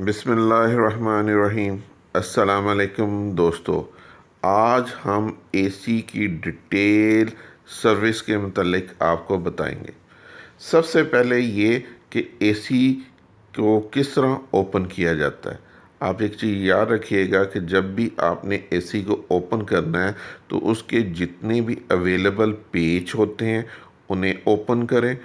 बिस्मिल्लाहिर्रहमानिर्रहीम। अस्सलाम वालेकुम दोस्तों। आज हम एसी की डिटेल सर्विस के मतलब आपको बताएंगे। सबसे पहले ये कि एसी को किस तरह ओपन किया जाता है। आप एक चीज़ याद रखिएगा कि जब भी आपने एसी को ओपन करना है तो उसके जितने भी अवेलेबल पेज होते हैं उन्हें ओपन करें।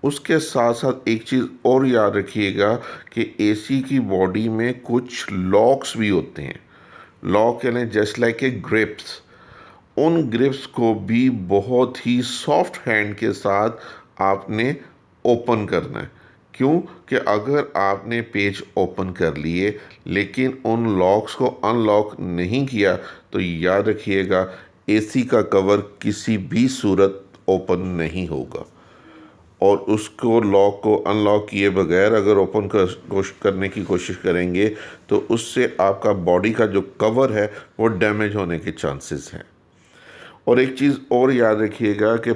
उसके साथ साथ एक चीज़ और याद रखिएगा कि एसी की बॉडी में कुछ लॉक्स भी होते हैं। लॉक यानी जस्ट लाइक ए ग्रिप्स। उन ग्रिप्स को भी बहुत ही सॉफ्ट हैंड के साथ आपने ओपन करना है। क्यों कि अगर आपने पेज ओपन कर लिए लेकिन उन लॉक्स को अनलॉक नहीं किया तो याद रखिएगा एसी का कवर किसी भी सूरत ओपन नहीं होगा। और उसको लॉक को अनलॉक किए बगैर अगर ओपन करने की कोशिश करेंगे तो उससे आपका बॉडी का जो कवर है वो डैमेज होने के चांसेस हैं। और एक चीज़ और याद रखिएगा कि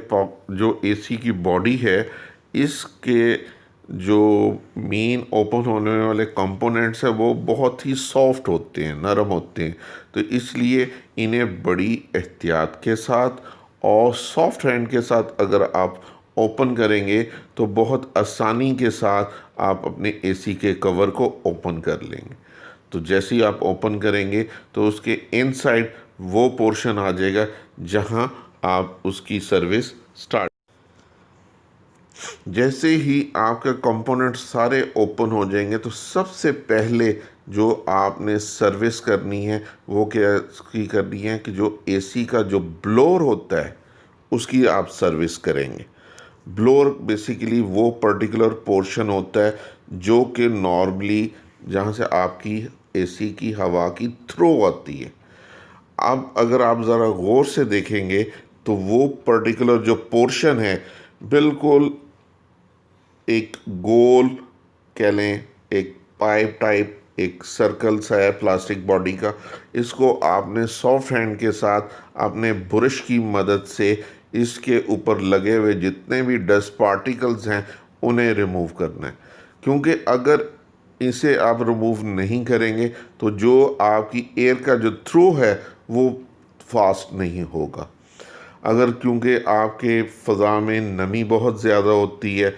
जो एसी की बॉडी है इसके जो मेन ओपन होने वाले कंपोनेंट्स हैं वो बहुत ही सॉफ्ट होते हैं, नरम होते हैं। तो इसलिए इन्हें बड़ी एहतियात के साथ और सॉफ्ट हैंड के साथ अगर आप ओपन करेंगे तो बहुत आसानी के साथ आप अपने एसी के कवर को ओपन कर लेंगे। तो जैसे ही आप ओपन करेंगे तो उसके इनसाइड वो पोर्शन आ जाएगा जहां आप उसकी सर्विस स्टार्ट। जैसे ही आपके कंपोनेंट सारे ओपन हो जाएंगे तो सबसे पहले जो आपने सर्विस करनी है वो क्या की करनी है कि जो एसी का जो ब्लोअर होता है उसकी आप सर्विस करेंगे। ब्लोअर बेसिकली वो पर्टिकुलर पोर्शन होता है जो कि नॉर्मली जहाँ से आपकी एसी की हवा की थ्रो आती है। अब अगर आप ज़रा गौर से देखेंगे तो वो पर्टिकुलर जो पोर्शन है बिल्कुल एक गोल कह लें, एक पाइप टाइप एक सर्कल सा है प्लास्टिक बॉडी का। इसको आपने सॉफ्ट हैंड के साथ अपने ब्रश की मदद से इसके ऊपर लगे हुए जितने भी डस्ट पार्टिकल्स हैं उन्हें रिमूव करना है। क्योंकि अगर इसे आप रिमूव नहीं करेंगे तो जो आपकी एयर का जो थ्रू है वो फास्ट नहीं होगा। अगर क्योंकि आपके फ़ज़ा में नमी बहुत ज़्यादा होती है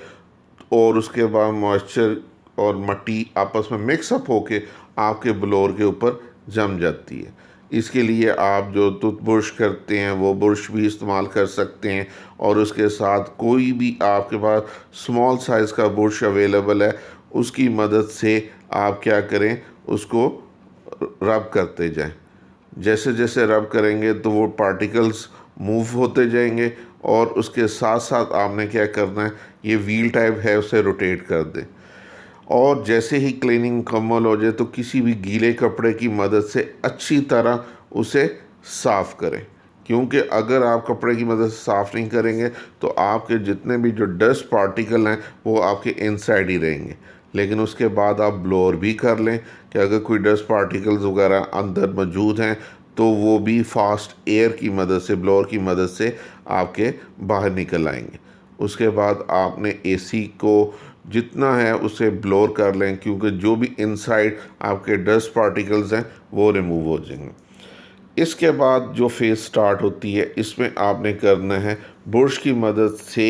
और उसके बाद मॉइस्चर और मिट्टी आपस में मिक्सअप होके आपके ब्लोअर के ऊपर जम जाती है। इसके लिए आप जो टूथब्रश करते हैं वो ब्रश भी इस्तेमाल कर सकते हैं और उसके साथ कोई भी आपके पास स्मॉल साइज़ का ब्रश अवेलेबल है उसकी मदद से आप क्या करें, उसको रब करते जाएं। जैसे जैसे रब करेंगे तो वो पार्टिकल्स मूव होते जाएंगे और उसके साथ साथ आपने क्या करना है, ये व्हील टाइप है उसे रोटेट कर दें। और जैसे ही क्लीनिंग मुकम्मल हो जाए तो किसी भी गीले कपड़े की मदद से अच्छी तरह उसे साफ़ करें। क्योंकि अगर आप कपड़े की मदद से साफ़ नहीं करेंगे तो आपके जितने भी जो डस्ट पार्टिकल हैं वो आपके इनसाइड ही रहेंगे। लेकिन उसके बाद आप ब्लोअर भी कर लें कि अगर कोई डस्ट पार्टिकल्स वगैरह अंदर मौजूद हैं तो वो भी फास्ट एयर की मदद से, ब्लोअर की मदद से आपके बाहर निकल आएंगे। उसके बाद आपने एसी को जितना है उसे ब्लोअर कर लें क्योंकि जो भी इनसाइड आपके डस्ट पार्टिकल्स हैं वो रिमूव हो जाएंगे। इसके बाद जो फेज़ स्टार्ट होती है इसमें आपने करना है ब्रश की मदद से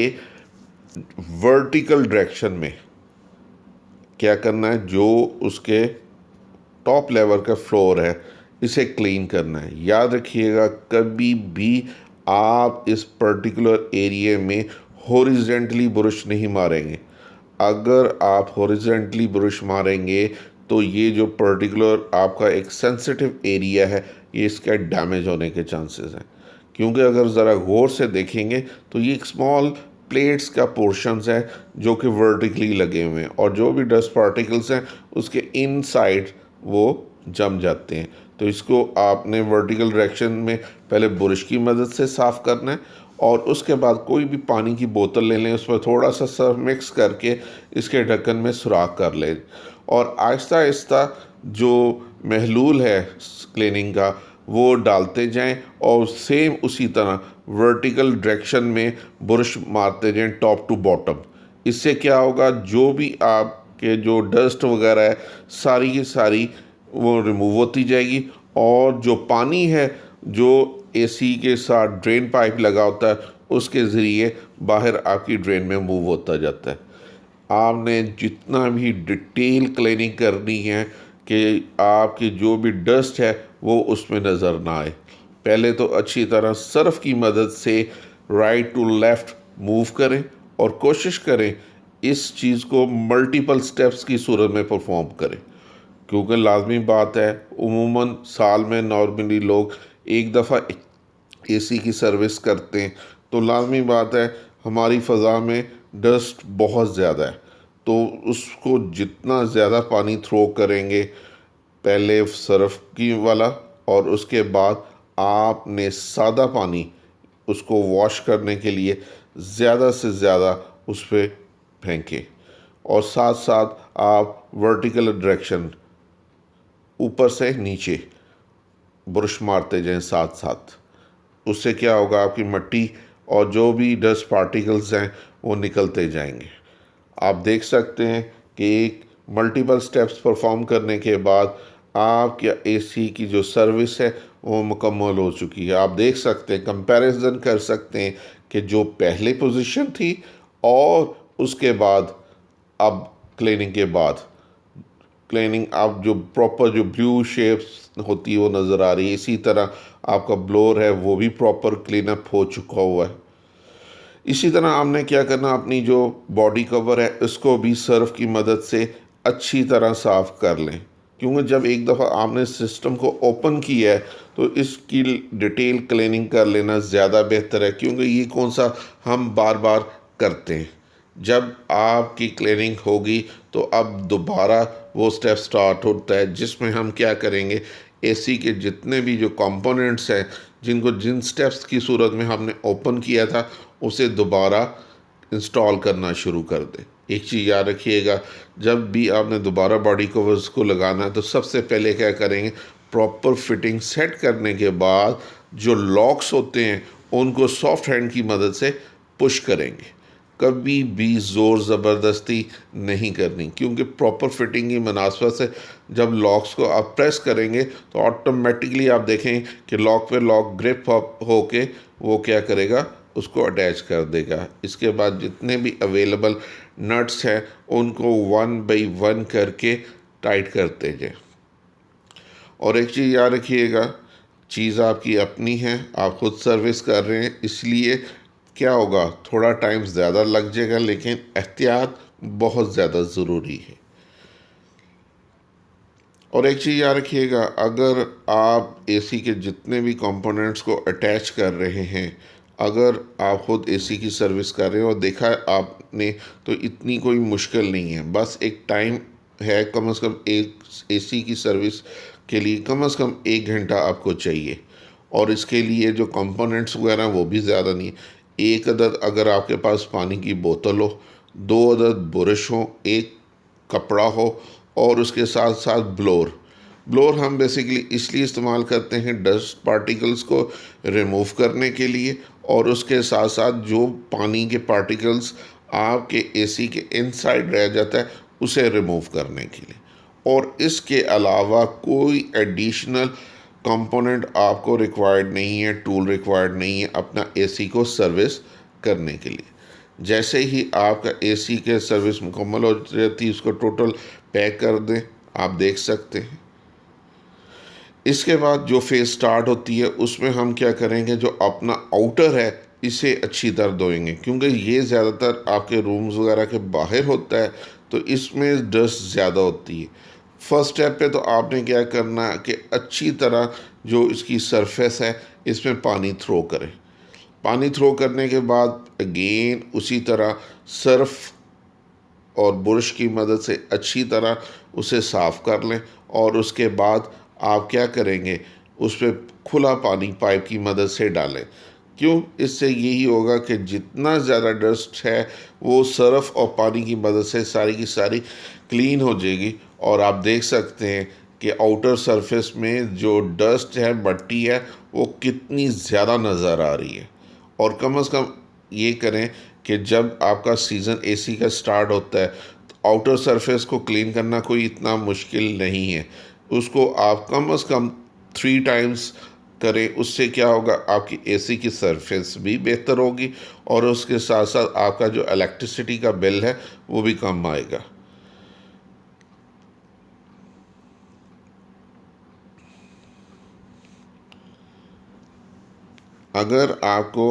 वर्टिकल डायरेक्शन में क्या करना है, जो उसके टॉप लेवल का फ्लोर है इसे क्लीन करना है। याद रखिएगा कभी भी आप इस पर्टिकुलर एरिया में हॉरिजेंटली ब्रश नहीं मारेंगे। अगर आप हॉरिजेंटली ब्रश मारेंगे तो ये जो पर्टिकुलर आपका एक सेंसिटिव एरिया है ये इसका डैमेज होने के चांसेस हैं। क्योंकि अगर ज़रा गौर से देखेंगे तो ये एक स्मॉल प्लेट्स का पोर्शंस है जो कि वर्टिकली लगे हुए हैं और जो भी डस्ट पार्टिकल्स हैं उसके इनसाइड वो जम जाते हैं। तो इसको आपने वर्टिकल डायरेक्शन में पहले ब्रश की मदद से साफ़ करना है और उसके बाद कोई भी पानी की बोतल ले लें, उसमें थोड़ा सा सर्फ मिक्स करके इसके ढक्कन में सुराख कर लें और आहिस्ता आहिस्ता जो महलूल है क्लीनिंग का वो डालते जाएं और सेम उसी तरह वर्टिकल डायरेक्शन में ब्रश मारते जाएं टॉप टू बॉटम। इससे क्या होगा, जो भी आप कि जो डस्ट वगैरह है सारी की सारी वो रिमूव होती जाएगी, और जो पानी है जो एसी के साथ ड्रेन पाइप लगा होता है उसके ज़रिए बाहर आपकी ड्रेन में मूव होता जाता है। आपने जितना भी डिटेल क्लीनिंग करनी है कि आपकी जो भी डस्ट है वो उसमें नज़र ना आए, पहले तो अच्छी तरह सर्फ की मदद से राइट टू लेफ़्ट मूव करें और कोशिश करें इस चीज़ को मल्टीपल स्टेप्स की सूरत में परफॉर्म करें, क्योंकि लाजमी बात है उमूमन साल में नॉर्मली लोग एक दफ़ा एसी की सर्विस करते हैं, तो लाजमी बात है हमारी फ़ज़ा में डस्ट बहुत ज़्यादा है, तो उसको जितना ज़्यादा पानी थ्रो करेंगे पहले सर्फ की वाला और उसके बाद आपने सादा पानी उसको वॉश करने के लिए ज़्यादा से ज़्यादा उस पर फेंकें, और साथ साथ आप वर्टिकल डायरेक्शन ऊपर से नीचे ब्रश मारते जाएं साथ साथ। उससे क्या होगा, आपकी मिट्टी और जो भी डस्ट पार्टिकल्स हैं वो निकलते जाएंगे। आप देख सकते हैं कि एक मल्टीपल स्टेप्स परफॉर्म करने के बाद आपके एसी की जो सर्विस है वो मुकम्मल हो चुकी है। आप देख सकते हैं, कंपैरिजन कर सकते हैं कि जो पहले पोजीशन थी और उसके बाद अब क्लीनिंग के बाद क्लीनिंग आप जो प्रॉपर जो ब्लू शेप्स होती है वो नज़र आ रही है। इसी तरह आपका ब्लोअर है वो भी प्रॉपर क्लीन अप हो चुका हुआ है। इसी तरह आपने क्या करना, अपनी जो बॉडी कवर है इसको भी सर्फ की मदद से अच्छी तरह साफ़ कर लें, क्योंकि जब एक दफ़ा आपने सिस्टम को ओपन किया है तो इसकी डिटेल क्लीनिंग कर लेना ज़्यादा बेहतर है, क्योंकि ये कौन सा हम बार बार करते हैं। जब आपकी क्लीनिंग होगी तो अब दोबारा वो स्टेप स्टार्ट होता है जिसमें हम क्या करेंगे, एसी के जितने भी जो कंपोनेंट्स हैं जिनको जिन स्टेप्स की सूरत में हमने ओपन किया था उसे दोबारा इंस्टॉल करना शुरू कर दें। एक चीज़ याद रखिएगा, जब भी आपने दोबारा बॉडी कवर्स को लगाना है तो सबसे पहले क्या करेंगे, प्रॉपर फिटिंग सेट करने के बाद जो लॉक्स होते हैं उनको सॉफ्ट हैंड की मदद से पुश करेंगे। कभी भी ज़ोर ज़बरदस्ती नहीं करनी, क्योंकि प्रॉपर फिटिंग की मुनासबत से जब लॉक्स को आप प्रेस करेंगे तो ऑटोमेटिकली आप देखें कि लॉक पे लॉक ग्रिप हो के वो क्या करेगा, उसको अटैच कर देगा। इसके बाद जितने भी अवेलेबल नट्स हैं उनको 1 बाई 1 करके टाइट करते जाए। और एक चीज़ याद रखिएगा, चीज़ आपकी अपनी है, आप खुद सर्विस कर रहे हैं, इसलिए क्या होगा, थोड़ा टाइम ज़्यादा लग जाएगा लेकिन एहतियात बहुत ज़्यादा ज़रूरी है। और एक चीज़ याद रखिएगा, अगर आप एसी के जितने भी कंपोनेंट्स को अटैच कर रहे हैं, अगर आप ख़ुद एसी की सर्विस कर रहे हो और देखा है आपने, तो इतनी कोई मुश्किल नहीं है। बस एक टाइम है, कम से कम एक एसी की सर्विस के लिए कम से कम 1 घंटा आपको चाहिए, और इसके लिए जो कंपोनेंट्स वगैरह वो भी ज़्यादा नहीं है। एक अदद अगर आपके पास पानी की बोतल हो, 2 अदद ब्रश हो, एक कपड़ा हो, और उसके साथ साथ ब्लोअर। ब्लोअर हम बेसिकली इसलिए इस्तेमाल करते हैं डस्ट पार्टिकल्स को रिमूव करने के लिए, और उसके साथ साथ जो पानी के पार्टिकल्स आपके एसी के इनसाइड रह जाता है उसे रिमूव करने के लिए। और इसके अलावा कोई एडिशनल कंपोनेंट आपको रिक्वायर्ड नहीं है, टूल रिक्वायर्ड नहीं है अपना एसी को सर्विस करने के लिए। जैसे ही आपका एसी के सर्विस मुकम्मल हो जाती है उसको टोटल पैक कर दें, आप देख सकते हैं। इसके बाद जो फेज़ स्टार्ट होती है उसमें हम क्या करेंगे, जो अपना आउटर है इसे अच्छी तरह धोएंगे, क्योंकि ये ज़्यादातर आपके रूम्स वगैरह के बाहर होता है तो इसमें डस्ट ज़्यादा होती है। फर्स्ट स्टेप पे तो आपने क्या करना कि अच्छी तरह जो इसकी सरफेस है इसमें पानी थ्रो करें। पानी थ्रो करने के बाद अगेन उसी तरह सर्फ और ब्रश की मदद से अच्छी तरह उसे साफ़ कर लें, और उसके बाद आप क्या करेंगे, उस पर खुला पानी पाइप की मदद से डालें। क्यों, इससे यही होगा कि जितना ज़्यादा डस्ट है वो सर्फ और पानी की मदद से सारी की सारी क्लीन हो जाएगी। और आप देख सकते हैं कि आउटर सरफेस में जो डस्ट है, मट्टी है, वो कितनी ज़्यादा नज़र आ रही है। और कम से कम ये करें कि जब आपका सीज़न एसी का स्टार्ट होता है तो आउटर सरफेस को क्लीन करना कोई इतना मुश्किल नहीं है। उसको आप कम से कम 3 टाइम्स करें, उससे क्या होगा, आपकी एसी की सरफेस भी बेहतर होगी और उसके साथ साथ आपका जो इलेक्ट्रिसिटी का बिल है वो भी कम आएगा। अगर आपको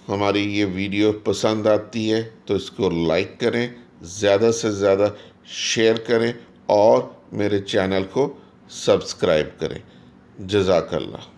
हमारी ये वीडियो पसंद आती है तो इसको लाइक करें, ज़्यादा से ज़्यादा शेयर करें और मेरे चैनल को सब्सक्राइब करें। जज़ाकल्लाह।